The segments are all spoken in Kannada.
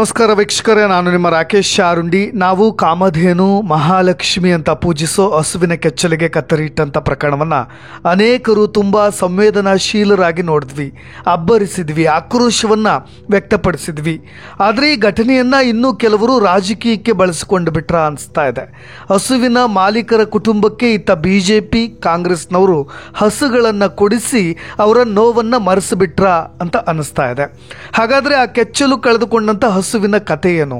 ನಮಸ್ಕಾರ ವೀಕ್ಷಕರೇ, ನಾನು ನಿಮ್ಮ ರಾಕೇಶ್ ಶಾರುಂಡಿ. ನಾವು ಕಾಮಧೇನು ಮಹಾಲಕ್ಷ್ಮಿ ಅಂತ ಪೂಜಿಸೋ ಹಸುವಿನ ಕೆಚ್ಚಲಿಗೆ ಕತ್ತರಿ ಇಟ್ಟಂಥ ಪ್ರಕರಣವನ್ನು ಅನೇಕರು ತುಂಬ ಸಂವೇದನಾಶೀಲರಾಗಿ ನೋಡಿದ್ವಿ, ಅಬ್ಬರಿಸಿದ್ವಿ, ಆಕ್ರೋಶವನ್ನು ವ್ಯಕ್ತಪಡಿಸಿದ್ವಿ. ಆದರೆ ಈ ಘಟನೆಯನ್ನು ಇನ್ನೂ ಕೆಲವರು ರಾಜಕೀಯಕ್ಕೆ ಬಳಸಿಕೊಂಡು ಬಿಟ್ರ ಅನಿಸ್ತಾ ಇದೆ. ಹಸುವಿನ ಮಾಲೀಕರ ಕುಟುಂಬಕ್ಕೆ ಇತ್ತ BJP ಕಾಂಗ್ರೆಸ್ನವರು ಹಸುಗಳನ್ನು ಕೊಡಿಸಿ ಅವರ ನೋವನ್ನು ಮರೆಸಿಬಿಟ್ರ ಅಂತ ಅನ್ನಿಸ್ತಾ ಇದೆ. ಹಾಗಾದರೆ ಆ ಕೆಚ್ಚಲು ಕಳೆದುಕೊಂಡಂಥ ಹಸುವಿನ ಕಥೆ ಏನು,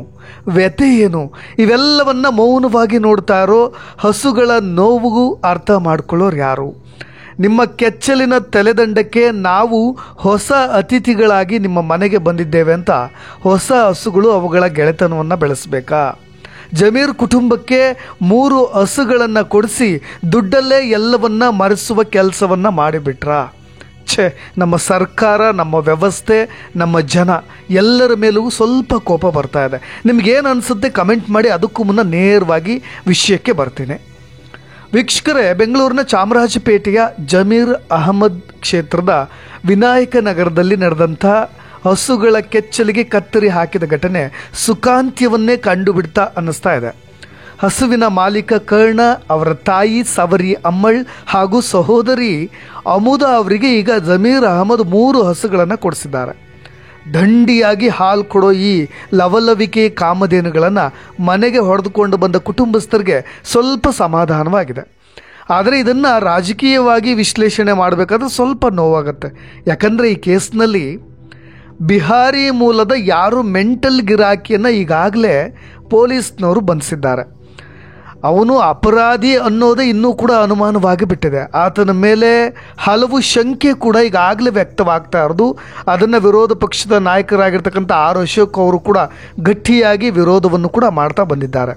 ವ್ಯಥೆ ಏನು, ಇವೆಲ್ಲವನ್ನ ಮೌನವಾಗಿ ನೋಡ್ತಾ ಇರೋ ಹಸುಗಳ ನೋವು ಅರ್ಥ ಮಾಡ್ಕೊಳ್ಳೋರು ಯಾರು? ನಿಮ್ಮ ಕೆಚ್ಚಲಿನ ತಲೆದಂಡಕ್ಕೆ ನಾವು ಹೊಸ ಅತಿಥಿಗಳಾಗಿ ನಿಮ್ಮ ಮನೆಗೆ ಬಂದಿದ್ದೇವೆ ಅಂತ ಹೊಸ ಹಸುಗಳು ಅವುಗಳ ಗೆಳೆತನವನ್ನು ಬೆಳೆಸಬೇಕಾ? ಜಮೀರ್ ಕುಟುಂಬಕ್ಕೆ 3 ಹಸುಗಳನ್ನು ಕೊಡಿಸಿ ದುಡ್ಡಲ್ಲೇ ಎಲ್ಲವನ್ನ ಮರೆಸುವ ಕೆಲಸವನ್ನು ಮಾಡಿಬಿಟ್ರಾ? ನಮ್ಮ ಸರ್ಕಾರ, ನಮ್ಮ ವ್ಯವಸ್ಥೆ, ನಮ್ಮ ಜನ ಎಲ್ಲರ ಮೇಲೂ ಸ್ವಲ್ಪ ಕೋಪ ಬರ್ತಾ ಇದೆ. ನಿಮಗೇನು ಅನಿಸುತ್ತೆ ಕಮೆಂಟ್ ಮಾಡಿ. ಅದಕ್ಕೂ ಮುನ್ನ ನೇರವಾಗಿ ವಿಷಯಕ್ಕೆ ಬರ್ತೀನಿ. ವೀಕ್ಷಕರೇ, ಬೆಂಗಳೂರಿನ ಚಾಮರಾಜಪೇಟೆಯ ಜಮೀರ್ ಅಹಮದ್ ಕ್ಷೇತ್ರದ ವಿನಾಯಕ ನಗರದಲ್ಲಿ ನಡೆದಂಥ ಹಸುಗಳ ಕೆಚ್ಚಲಿಗೆ ಕತ್ತರಿ ಹಾಕಿದ ಘಟನೆ ಸುಖಾಂತ್ಯವನ್ನೇ ಕಂಡುಬಿಡ್ತಾ ಅನ್ನಿಸ್ತಾ ಇದೆ. ಹಸುವಿನ ಮಾಲೀಕ ಕರ್ಣ, ಅವರ ತಾಯಿ ಸವರಿ ಅಮ್ಮಳ್ ಹಾಗೂ ಸಹೋದರಿ ಅಮುದಾ ಅವರಿಗೆ ಈಗ ಜಮೀರ್ ಅಹಮದ್ 3 ಹಸುಗಳನ್ನು ಕೊಡಿಸಿದ್ದಾರೆ. ದಂಡಿಯಾಗಿ ಹಾಲು ಕೊಡೋ ಈ ಲವಲವಿಕೆ ಕಾಮಧೇನುಗಳನ್ನು ಮನೆಗೆ ಹೊಡೆದುಕೊಂಡು ಬಂದ ಕುಟುಂಬಸ್ಥರಿಗೆ ಸ್ವಲ್ಪ ಸಮಾಧಾನವಾಗಿದೆ. ಆದರೆ ಇದನ್ನು ರಾಜಕೀಯವಾಗಿ ವಿಶ್ಲೇಷಣೆ ಮಾಡಬೇಕಾದ್ರೆ ಸ್ವಲ್ಪ ನೋವಾಗುತ್ತೆ. ಯಾಕಂದರೆ ಈ ಕೇಸ್ನಲ್ಲಿ ಬಿಹಾರಿ ಮೂಲದ ಯಾರು ಮೆಂಟಲ್ ಗಿರಾಕಿಯನ್ನು ಈಗಾಗಲೇ ಪೊಲೀಸ್ನವರು ಬಂಧಿಸಿದ್ದಾರೆ. ಅವನು ಅಪರಾಧಿ ಅನ್ನೋದೇ ಇನ್ನೂ ಕೂಡ ಅನುಮಾನವಾಗಿ ಬಿಟ್ಟಿದೆ. ಆತನ ಮೇಲೆ ಹಲವು ಶಂಕೆ ಕೂಡ ಈಗಾಗಲೇ ವ್ಯಕ್ತವಾಗ್ತಾ ಇರೋದು. ಅದನ್ನು ವಿರೋಧ ಪಕ್ಷದ ನಾಯಕರಾಗಿರ್ತಕ್ಕಂಥ ಆರ್ ಅಶೋಕ್ ಅವರು ಕೂಡ ಗಟ್ಟಿಯಾಗಿ ವಿರೋಧವನ್ನು ಕೂಡ ಮಾಡ್ತಾ ಬಂದಿದ್ದಾರೆ.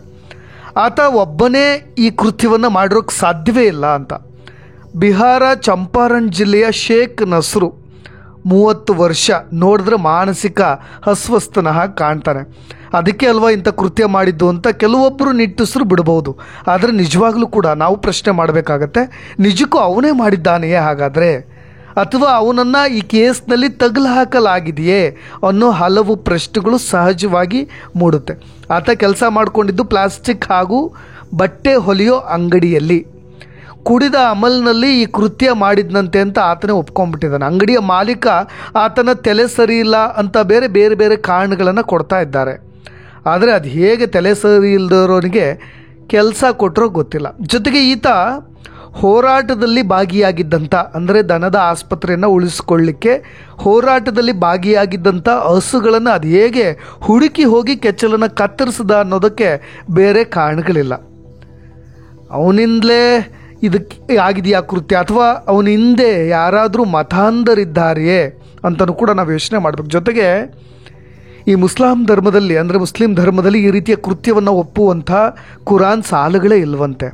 ಆತ ಒಬ್ಬನೇ ಈ ಕೃತ್ಯವನ್ನು ಮಾಡಿರೋಕ್ಕೆ ಸಾಧ್ಯವೇ ಇಲ್ಲ ಅಂತ. ಬಿಹಾರ ಚಂಪಾರಣ್ ಜಿಲ್ಲೆಯ ಶೇಖ್ ನಸ್ರು 30 ವರ್ಷ, ನೋಡಿದ್ರೆ ಮಾನಸಿಕ ಅಸ್ವಸ್ಥನ ಹಾಗೆ ಕಾಣ್ತಾನೆ. ಅದಕ್ಕೆ ಅಲ್ವಾ ಇಂಥ ಕೃತ್ಯ ಮಾಡಿದ್ದು ಅಂತ ಕೆಲವೊಬ್ಬರು ನಿಟ್ಟುಸಿರು ಬಿಡಬಹುದು. ಆದರೆ ನಿಜವಾಗ್ಲೂ ಕೂಡ ನಾವು ಪ್ರಶ್ನೆ ಮಾಡಬೇಕಾಗತ್ತೆ, ನಿಜಕ್ಕೂ ಅವನೇ ಮಾಡಿದ್ದಾನೆಯೇ ಹಾಗಾದರೆ, ಅಥವಾ ಅವನನ್ನು ಈ ಕೇಸ್ನಲ್ಲಿ ತಗಲು ಹಾಕಲಾಗಿದೆಯೇ ಅನ್ನೋ ಹಲವು ಪ್ರಶ್ನೆಗಳು ಸಹಜವಾಗಿ ಮೂಡುತ್ತೆ. ಆತ ಕೆಲಸ ಮಾಡಿಕೊಂಡಿದ್ದು ಪ್ಲಾಸ್ಟಿಕ್ ಹಾಗೂ ಬಟ್ಟೆ ಹೊಲಿಯೋ ಅಂಗಡಿಯಲ್ಲಿ. ಕುಡಿದ ಅಮಲ್ನಲ್ಲಿ ಈ ಕೃತ್ಯ ಮಾಡಿದ್ನಂತೆ ಅಂತ ಆತನೇ ಒಪ್ಕೊಂಡ್ಬಿಟ್ಟಿದ್ದಾನೆ. ಅಂಗಡಿಯ ಮಾಲೀಕ ಆತನ ತಲೆ ಸರಿ ಇಲ್ಲ ಅಂತ ಬೇರೆ ಬೇರೆ ಕಾರಣಗಳನ್ನು ಕೊಡ್ತಾ ಇದ್ದಾರೆ. ಆದರೆ ಅದು ಹೇಗೆ ತಲೆ ಸರಿ ಇಲ್ಲದವನಿಗೆ ಕೆಲಸ ಕೊಟ್ಟರೋ ಗೊತ್ತಿಲ್ಲ. ಜೊತೆಗೆ ಈತ ಹೋರಾಟದಲ್ಲಿ ಭಾಗಿಯಾಗಿದ್ದಂಥ, ಅಂದರೆ ದನದ ಆಸ್ಪತ್ರೆಯನ್ನು ಉಳಿಸ್ಕೊಳ್ಳಿಕ್ಕೆ ಹೋರಾಟದಲ್ಲಿ ಭಾಗಿಯಾಗಿದ್ದಂಥ ಹಸುಗಳನ್ನು ಅದು ಹೇಗೆ ಹುಡುಕಿ ಹೋಗಿ ಕೆಚ್ಚಲನ್ನು ಕತ್ತರಿಸಿದ ಅನ್ನೋದಕ್ಕೆ ಬೇರೆ ಕಾರಣಗಳಿಲ್ಲ. ಅವನಿಂದಲೇ ಇದಕ್ಕೆ ಆಗಿದೆಯಾ ಕೃತ್ಯ, ಅಥವಾ ಅವನ ಹಿಂದೆ ಯಾರಾದರೂ ಮತಾಂಧರಿದ್ದಾರೆಯೇ ಅಂತಲೂ ಕೂಡ ನಾವು ಯೋಚನೆ ಮಾಡಬೇಕು. ಜೊತೆಗೆ ಈ ಮುಸ್ಲಿಂ ಧರ್ಮದಲ್ಲಿ ಈ ರೀತಿಯ ಕೃತ್ಯವನ್ನು ಒಪ್ಪುವಂಥ ಕುರಾನ್ ಸಾಲುಗಳೇ ಇಲ್ವಂತೆ.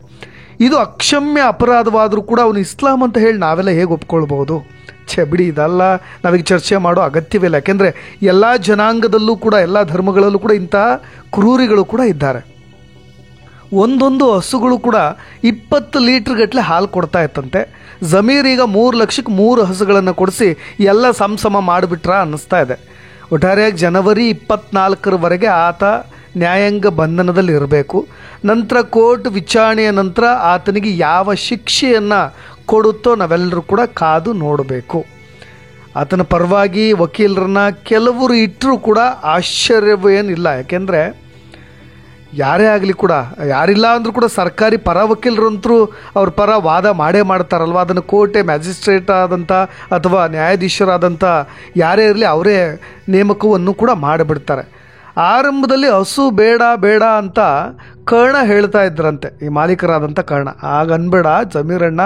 ಇದು ಅಕ್ಷಮ್ಯ ಅಪರಾಧವಾದರೂ ಕೂಡ ಅವನು ಇಸ್ಲಾಂ ಅಂತ ಹೇಳಿ ನಾವೆಲ್ಲ ಹೇಗೆ ಒಪ್ಕೊಳ್ಬೋದು? ಬಿಡಿ, ಇದೆಲ್ಲ ನಾವೀಗ ಚರ್ಚೆ ಮಾಡೋ ಅಗತ್ಯವಿಲ್ಲ. ಯಾಕೆಂದರೆ ಎಲ್ಲ ಜನಾಂಗದಲ್ಲೂ ಕೂಡ, ಎಲ್ಲ ಧರ್ಮಗಳಲ್ಲೂ ಕೂಡ ಇಂಥ ಕ್ರೂರಿಗಳು ಕೂಡ ಇದ್ದಾರೆ. ಒಂದೊಂದು ಹಸುಗಳು ಕೂಡ 20 ಲೀಟ್ರ್ ಗಟ್ಟಲೆ ಹಾಲು ಕೊಡ್ತಾ ಇತ್ತಂತೆ. ಜಮೀರ್ ಈಗ 3 ಲಕ್ಷಕ್ಕೆ 3 ಹಸುಗಳನ್ನು ಕೊಡಿಸಿ ಎಲ್ಲ ಸಮ ಮಾಡಿಬಿಟ್ರ ಅನ್ನಿಸ್ತಾ ಇದೆ. ಒಟ್ಟಾರೆಯಾಗಿ ಜನವರಿ 24ರವರೆಗೆ ಆತ ನ್ಯಾಯಾಂಗ ಬಂಧನದಲ್ಲಿ ಇರಬೇಕು. ನಂತರ ಕೋರ್ಟ್ ವಿಚಾರಣೆಯ ನಂತರ ಆತನಿಗೆ ಯಾವ ಶಿಕ್ಷೆಯನ್ನು ಕೊಡುತ್ತೋ ನಾವೆಲ್ಲರೂ ಕೂಡ ಕಾದು ನೋಡಬೇಕು. ಆತನ ಪರವಾಗಿ ವಕೀಲರನ್ನ ಕೆಲವರು ಇಟ್ಟರೂ ಕೂಡ ಆಶ್ಚರ್ಯವೇನಿಲ್ಲ. ಯಾಕೆಂದರೆ ಯಾರೇ ಆಗಲಿ ಕೂಡ, ಯಾರಿಲ್ಲ ಅಂದರೂ ಕೂಡ ಸರ್ಕಾರಿ ಪರ ವಕೀಲರಂತರೂ ಅವ್ರ ಪರ ವಾದ ಮಾಡೇ ಮಾಡ್ತಾರಲ್ವ. ಅದನ್ನು ಕೋರ್ಟೆ ಮ್ಯಾಜಿಸ್ಟ್ರೇಟ್ ಆದಂಥ ಅಥವಾ ನ್ಯಾಯಾಧೀಶರಾದಂಥ ಯಾರೇ ಇರಲಿ ಅವರೇ ನೇಮಕವನ್ನು ಕೂಡ ಮಾಡಿಬಿಡ್ತಾರೆ. ಆರಂಭದಲ್ಲಿ ಹಸು ಬೇಡ ಅಂತ ಕರ್ಣ ಹೇಳ್ತಾ ಇದ್ರಂತೆ, ಈ ಮಾಲೀಕರಾದಂಥ ಕರ್ಣ. ಆಗ ಅನ್ಬೇಡ, ಜಮೀರಣ್ಣ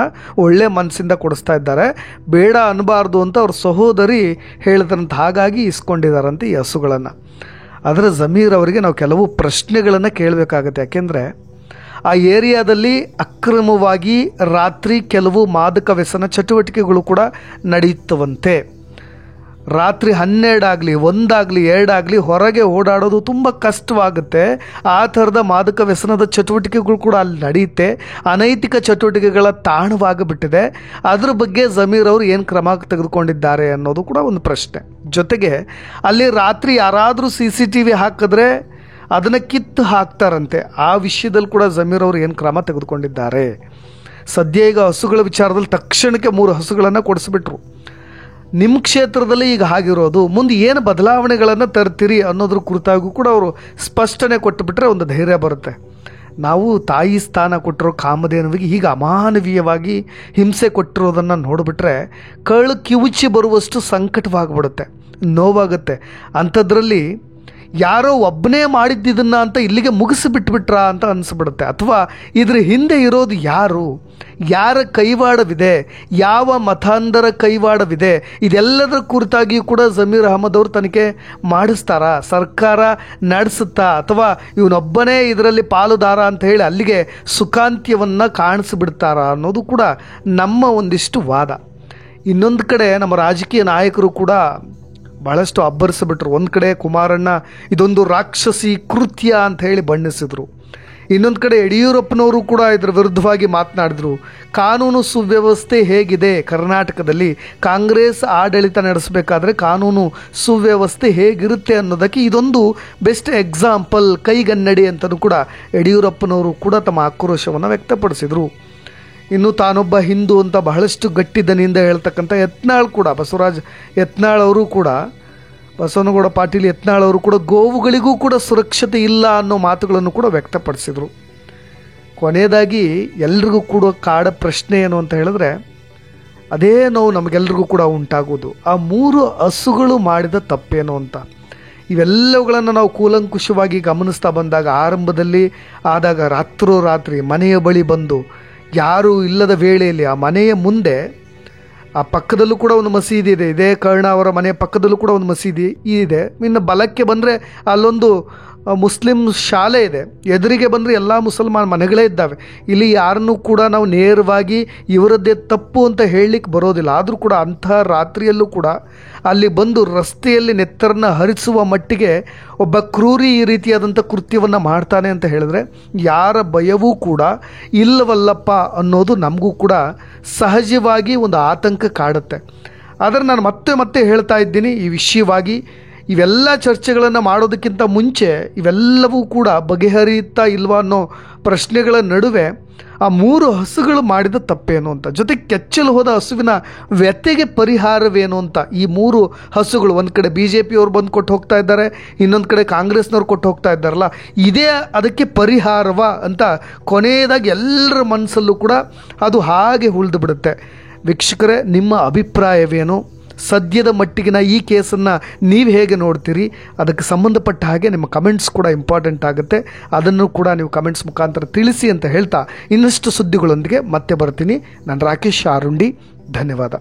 ಒಳ್ಳೆ ಮನಸ್ಸಿಂದ ಕೊಡಿಸ್ತಾ ಇದ್ದಾರೆ, ಬೇಡ ಅನ್ನಬಾರ್ದು ಅಂತ ಅವ್ರ ಸಹೋದರಿ ಹೇಳಿದ್ರಂತ. ಹಾಗಾಗಿ ಇಸ್ಕೊಂಡಿದ್ದಾರಂತೆ ಈ ಹಸುಗಳನ್ನು. ಆದರೆ ಜಮೀರ್ ಅವರಿಗೆ ನಾವು ಕೆಲವು ಪ್ರಶ್ನೆಗಳನ್ನು ಕೇಳಬೇಕಾಗತ್ತೆ. ಯಾಕೆಂದರೆ ಆ ಏರಿಯಾದಲ್ಲಿ ಅಕ್ರಮವಾಗಿ ರಾತ್ರಿ ಕೆಲವು ಮಾದಕ ವ್ಯಸನ ಚಟುವಟಿಕೆಗಳು ಕೂಡ ನಡೆಯುತ್ತವಂತೆ. ರಾತ್ರಿ 12 ಆಗಲಿ 1 ಆಗಲಿ 2 ಆಗಲಿ ಹೊರಗೆ ಓಡಾಡೋದು ತುಂಬ ಕಷ್ಟವಾಗುತ್ತೆ. ಆ ಥರದ ಮಾದಕ ವ್ಯಸನದ ಚಟುವಟಿಕೆಗಳು ಕೂಡ ಅಲ್ಲಿ ನಡೆಯುತ್ತೆ. ಅನೈತಿಕ ಚಟುವಟಿಕೆಗಳ ತಾಣವಾಗಿಬಿಟ್ಟಿದೆ. ಅದ್ರ ಬಗ್ಗೆ ಜಮೀರ್ ಅವರು ಏನು ಕ್ರಮ ತೆಗೆದುಕೊಂಡಿದ್ದಾರೆ ಅನ್ನೋದು ಕೂಡ ಒಂದು ಪ್ರಶ್ನೆ. ಜೊತೆಗೆ ಅಲ್ಲಿ ರಾತ್ರಿ ಯಾರಾದರೂ CCTV ಹಾಕಿದ್ರೆ ಅದನ್ನು ಕಿತ್ತು ಹಾಕ್ತಾರಂತೆ. ಆ ವಿಷಯದಲ್ಲಿ ಕೂಡ ಜಮೀರ್ ಅವರು ಏನು ಕ್ರಮ ತೆಗೆದುಕೊಂಡಿದ್ದಾರೆ. ಸದ್ಯ ಈಗ ಹಸುಗಳ ವಿಚಾರದಲ್ಲಿ ತಕ್ಷಣಕ್ಕೆ 3 ಹಸುಗಳನ್ನು ಕೊಡಿಸ್ಬಿಟ್ರು. ನಿಮ್ಮ ಕ್ಷೇತ್ರದಲ್ಲಿ ಈಗ ಆಗಿರೋದು ಮುಂದೆ ಏನು ಬದಲಾವಣೆಗಳನ್ನು ತರ್ತೀರಿ ಅನ್ನೋದ್ರ ಕುರಿತಾಗೂ ಕೂಡ ಅವರು ಸ್ಪಷ್ಟನೆ ಕೊಟ್ಟುಬಿಟ್ರೆ ಒಂದು ಧೈರ್ಯ ಬರುತ್ತೆ. ನಾವು ತಾಯಿ ಸ್ಥಾನ ಕೊಟ್ಟಿರೋ ಕಾಮಧೇನುವಿಗೆ ಈಗ ಅಮಾನವೀಯವಾಗಿ ಹಿಂಸೆ ಕೊಟ್ಟಿರೋದನ್ನು ನೋಡಿಬಿಟ್ರೆ ಕಳ್ಳು ಕಿವುಚಿ ಬರುವಷ್ಟು ಸಂಕಟವಾಗಿಬಿಡುತ್ತೆ, ನೋವಾಗುತ್ತೆ. ಅಂಥದ್ರಲ್ಲಿ ಯಾರೋ ಒಬ್ಬನೇ ಮಾಡಿದ್ದಿದ್ದನ್ನು ಅಂತ ಇಲ್ಲಿಗೆ ಮುಗಿಸಿಬಿಟ್ಬಿಟ್ರಾ ಅಂತ ಅನಿಸ್ಬಿಡುತ್ತೆ. ಅಥವಾ ಇದ್ರ ಹಿಂದೆ ಇರೋದು ಯಾರು, ಯಾರ ಕೈವಾಡವಿದೆ, ಯಾವ ಮತಾಂಧರ ಕೈವಾಡವಿದೆ, ಇದೆಲ್ಲದರ ಕುರಿತಾಗಿಯೂ ಕೂಡ ಜಮೀರ್ ಅಹಮದ್ ಅವರು ತನಿಖೆ ಮಾಡಿಸ್ತಾರಾ, ಸರ್ಕಾರ ನಡೆಸುತ್ತಾ, ಅಥವಾ ಇವನೊಬ್ಬನೇ ಇದರಲ್ಲಿ ಪಾಲುದಾರ ಅಂತ ಹೇಳಿ ಅಲ್ಲಿಗೆ ಸುಖಾಂತ್ಯವನ್ನು ಕಾಣಿಸಿಬಿಡ್ತಾರಾ ಅನ್ನೋದು ಕೂಡ ನಮ್ಮ ಒಂದಿಷ್ಟು ವಾದ. ಇನ್ನೊಂದು ಕಡೆ ನಮ್ಮ ರಾಜಕೀಯ ನಾಯಕರು ಕೂಡ ಭಾಳಷ್ಟು ಅಬ್ಬರಿಸಿಬಿಟ್ರು. ಒಂದು ಕಡೆ ಕುಮಾರಣ್ಣ ಇದೊಂದು ರಾಕ್ಷಸಿ ಕೃತ್ಯ ಅಂತ ಹೇಳಿ ಬಣ್ಣಿಸಿದರು. ಇನ್ನೊಂದು ಕಡೆ ಯಡಿಯೂರಪ್ಪನವರು ಕೂಡ ಇದರ ವಿರುದ್ಧವಾಗಿ ಮಾತನಾಡಿದರು. ಕಾನೂನು ಸುವ್ಯವಸ್ಥೆ ಹೇಗಿದೆ ಕರ್ನಾಟಕದಲ್ಲಿ, ಕಾಂಗ್ರೆಸ್ ಆಡಳಿತ ನಡೆಸಬೇಕಾದ್ರೆ ಕಾನೂನು ಸುವ್ಯವಸ್ಥೆ ಹೇಗಿರುತ್ತೆ ಅನ್ನೋದಕ್ಕೆ ಇದೊಂದು ಬೆಸ್ಟ್ ಎಕ್ಸಾಂಪಲ್, ಕೈಗನ್ನಡಿ ಅಂತಲೂ ಕೂಡ ಯಡಿಯೂರಪ್ಪನವರು ಕೂಡ ತಮ್ಮ ಆಕ್ರೋಶವನ್ನು ವ್ಯಕ್ತಪಡಿಸಿದರು. ಇನ್ನು ತಾನೊಬ್ಬ ಹಿಂದೂ ಅಂತ ಬಹಳಷ್ಟು ಗಟ್ಟಿ ದನಿಯಿಂದ ಹೇಳ್ತಕ್ಕಂಥ ಯತ್ನಾಳ್ ಕೂಡ, ಬಸವರಾಜ್ ಯತ್ನಾಳ್ ಅವರು ಕೂಡ, ಬಸವನಗೌಡ ಪಾಟೀಲ್ ಯತ್ನಾಳ್ ಅವರು ಕೂಡ ಗೋವುಗಳಿಗೂ ಕೂಡ ಸುರಕ್ಷತೆ ಇಲ್ಲ ಅನ್ನೋ ಮಾತುಗಳನ್ನು ಕೂಡ ವ್ಯಕ್ತಪಡಿಸಿದರು. ಕೊನೆಯದಾಗಿ ಎಲ್ರಿಗೂ ಕೂಡ ಕಾಡ ಪ್ರಶ್ನೆ ಏನು ಅಂತ ಹೇಳಿದ್ರೆ, ಅದೇ ನೋವು ನಮಗೆಲ್ರಿಗೂ ಕೂಡ ಉಂಟಾಗೋದು, ಆ 3 ಹಸುಗಳು ಮಾಡಿದ ತಪ್ಪೇನು ಅಂತ. ಇವೆಲ್ಲವುಗಳನ್ನು ನಾವು ಕೂಲಂಕುಷವಾಗಿ ಗಮನಿಸ್ತಾ ಬಂದಾಗ, ಆರಂಭದಲ್ಲಿ ಆದಾಗ ರಾತ್ರೋರಾತ್ರಿ ಮನೆಯ ಬಳಿ ಬಂದು ಯಾರೂ ಇಲ್ಲದ ವೇಳೆಯಲ್ಲಿ ಆ ಮನೆಯ ಮುಂದೆ, ಆ ಪಕ್ಕದಲ್ಲೂ ಕೂಡ ಒಂದು ಮಸೀದಿ ಇದೆ, ಇದೇ ಕರ್ಣ ಅವರ ಮನೆಯ ಪಕ್ಕದಲ್ಲೂ ಕೂಡ ಒಂದು ಮಸೀದಿ ಇದೆ. ಇನ್ನು ಬಲಕ್ಕೆ ಬಂದರೆ ಅಲ್ಲೊಂದು ಮುಸ್ಲಿಂ ಶಾಲೆ ಇದೆ, ಎದುರಿಗೆ ಬಂದರೆ ಎಲ್ಲ ಮುಸಲ್ಮಾನ್ ಮನೆಗಳೇ ಇದ್ದಾವೆ. ಇಲ್ಲಿ ಯಾರನ್ನೂ ಕೂಡ ನಾವು ನೇರವಾಗಿ ಇವರದ್ದೇ ತಪ್ಪು ಅಂತ ಹೇಳಲಿಕ್ಕೆ ಬರೋದಿಲ್ಲ. ಆದರೂ ಕೂಡ ಅಂಥ ರಾತ್ರಿಯಲ್ಲೂ ಕೂಡ ಅಲ್ಲಿ ಬಂದು ರಸ್ತೆಯಲ್ಲಿ ನೆತ್ತರನ್ನ ಹರಿಸುವ ಮಟ್ಟಿಗೆ ಒಬ್ಬ ಕ್ರೂರಿ ಈ ರೀತಿಯಾದಂಥ ಕೃತ್ಯವನ್ನು ಮಾಡ್ತಾನೆ ಅಂತ ಹೇಳಿದ್ರೆ ಯಾರ ಭಯವೂ ಕೂಡ ಇಲ್ಲವಲ್ಲಪ್ಪ ಅನ್ನೋದು ನಮಗೂ ಕೂಡ ಸಹಜವಾಗಿ ಒಂದು ಆತಂಕ ಕಾಡುತ್ತೆ. ಆದರೆ ನಾನು ಮತ್ತೆ ಹೇಳ್ತಾ ಇದ್ದೀನಿ, ಈ ವಿಷಯವಾಗಿ ಇವೆಲ್ಲ ಚರ್ಚೆಗಳನ್ನು ಮಾಡೋದಕ್ಕಿಂತ ಮುಂಚೆ ಇವೆಲ್ಲವೂ ಕೂಡ ಬಗೆಹರಿಯುತ್ತಾ ಇಲ್ವಾ ಅನ್ನೋ ಪ್ರಶ್ನೆಗಳ ನಡುವೆ ಆ 3 ಹಸುಗಳು ಮಾಡಿದ ತಪ್ಪೇನು ಅಂತ, ಜೊತೆಗೆ ಕೆಚ್ಚಲು ಹೋದ ಹಸುವಿನ ವ್ಯತೆಗೆ ಪರಿಹಾರವೇನು ಅಂತ. ಈ 3 ಹಸುಗಳು ಒಂದು ಕಡೆ BJP ಅವ್ರು ಬಂದು ಕೊಟ್ಟು ಹೋಗ್ತಾ ಇದ್ದಾರೆ, ಇನ್ನೊಂದು ಕಡೆ ಕಾಂಗ್ರೆಸ್ನವ್ರು ಕೊಟ್ಟು ಹೋಗ್ತಾ ಇದ್ದಾರಲ್ಲ, ಇದೇ ಅದಕ್ಕೆ ಪರಿಹಾರವ ಅಂತ ಕೊನೆಯದಾಗಿ ಎಲ್ಲರ ಮನಸ್ಸಲ್ಲೂ ಕೂಡ ಅದು ಹಾಗೆ ಉಳಿದು ಬಿಡುತ್ತೆ. ವೀಕ್ಷಕರೇ, ನಿಮ್ಮ ಅಭಿಪ್ರಾಯವೇನು? ಸದ್ಯದ ಮಟ್ಟಿಗಿನ ಈ ಕೇಸನ್ನು ನೀವು ಹೇಗೆ ನೋಡ್ತೀರಿ? ಅದಕ್ಕೆ ಸಂಬಂಧಪಟ್ಟ ಹಾಗೆ ನಿಮ್ಮ ಕಮೆಂಟ್ಸ್ ಕೂಡ ಇಂಪಾರ್ಟೆಂಟ್ ಆಗುತ್ತೆ. ಅದನ್ನು ಕೂಡ ನೀವು ಕಮೆಂಟ್ಸ್ ಮುಖಾಂತರ ತಿಳಿಸಿ ಅಂತ ಹೇಳ್ತಾ ಇನ್ನಷ್ಟು ಸುದ್ದಿಗಳೊಂದಿಗೆ ಮತ್ತೆ ಬರ್ತೀನಿ. ನಾನು ರಾಕೇಶ್ ಆರುಂಡಿ. ಧನ್ಯವಾದ.